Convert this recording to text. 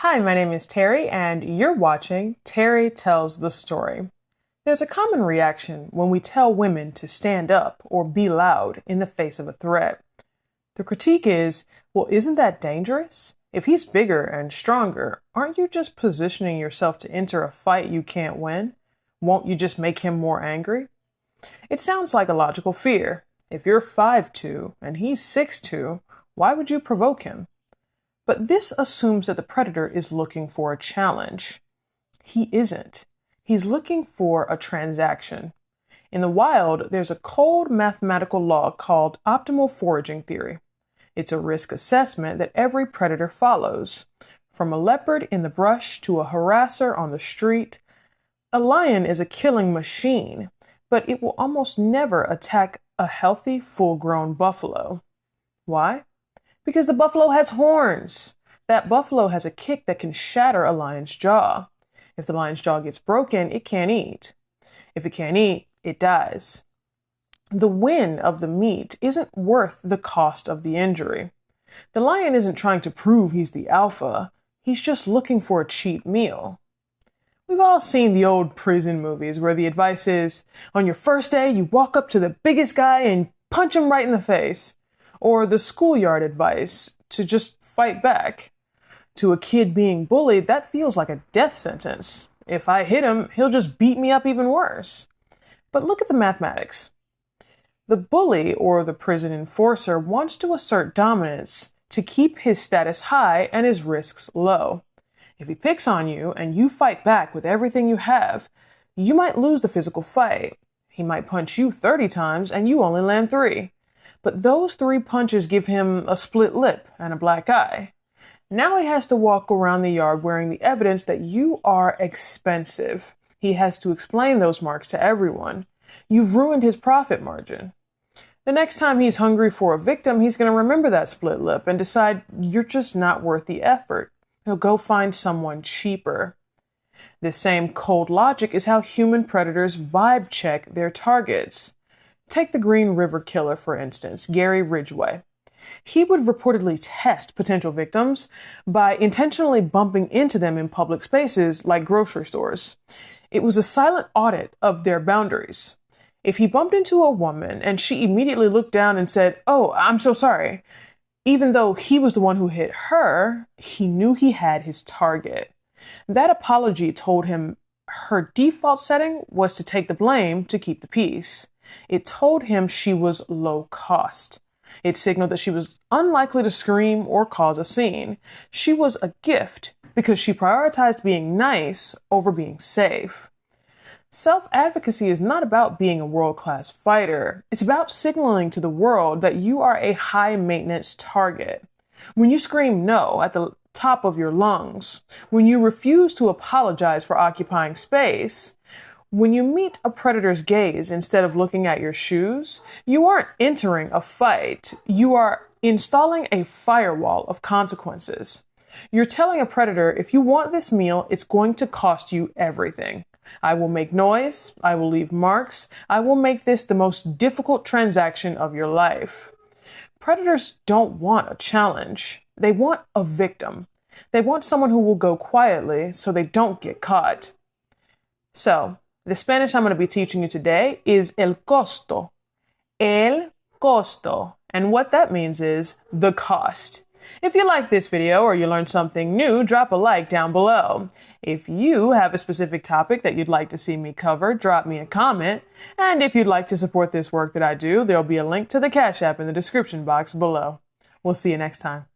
Hi, my name is Terry, and you're watching Terry Tells the Story. There's a common reaction when we tell women to stand up or be loud in the face of a threat. The critique is, well, isn't that dangerous? If he's bigger and stronger, aren't you just positioning yourself to enter a fight you can't win? Won't you just make him more angry? It sounds like a logical fear. If you're 5'2" and he's 6'2", why would you provoke him? But this assumes that the predator is looking for a challenge. He isn't. He's looking for a transaction. In the wild, there's a cold mathematical law called optimal foraging theory. It's a risk assessment that every predator follows. From a leopard in the brush to a harasser on the street, a lion is a killing machine, but it will almost never attack a healthy, full-grown buffalo. Why? Because the buffalo has horns. That buffalo has a kick that can shatter a lion's jaw. If the lion's jaw gets broken, it can't eat. If it can't eat, it dies. The win of the meat isn't worth the cost of the injury. The lion isn't trying to prove he's the alpha. He's just looking for a cheap meal. We've all seen the old prison movies where the advice is, on your first day, you walk up to the biggest guy and punch him right in the face. Or the schoolyard advice to just fight back. To a kid being bullied, that feels like a death sentence. If I hit him, he'll just beat me up even worse. But look at the mathematics. The bully or the prison enforcer wants to assert dominance to keep his status high and his risks low. If he picks on you and you fight back with everything you have, you might lose the physical fight. He might punch you 30 times and you only land 3. But those 3 punches give him a split lip and a black eye. Now he has to walk around the yard wearing the evidence that you are expensive. He has to explain those marks to everyone. You've ruined his profit margin. The next time he's hungry for a victim, he's going to remember that split lip and decide you're just not worth the effort. He'll go find someone cheaper. This same cold logic is how human predators vibe check their targets. Take the Green River Killer, for instance, Gary Ridgway. He would reportedly test potential victims by intentionally bumping into them in public spaces like grocery stores. It was a silent audit of their boundaries. If he bumped into a woman and she immediately looked down and said, "Oh, I'm so sorry," even though he was the one who hit her, he knew he had his target. That apology told him her default setting was to take the blame to keep the peace. It told him she was low cost. It signaled that she was unlikely to scream or cause a scene. She was a gift because she prioritized being nice over being safe. Self-advocacy is not about being a world-class fighter. It's about signaling to the world that you are a high-maintenance target. When you scream no at the top of your lungs, when you refuse to apologize for occupying space, when you meet a predator's gaze instead of looking at your shoes, you aren't entering a fight. You are installing a firewall of consequences. You're telling a predator, if you want this meal, it's going to cost you everything. I will make noise. I will leave marks. I will make this the most difficult transaction of your life. Predators don't want a challenge. They want a victim. They want someone who will go quietly so they don't get caught. So, the Spanish I'm going to be teaching you today is el costo. El costo. And what that means is the cost. If you like this video or you learned something new, drop a like down below. If you have a specific topic that you'd like to see me cover, drop me a comment. And if you'd like to support this work that I do, there'll be a link to the Cash App in the description box below. We'll see you next time.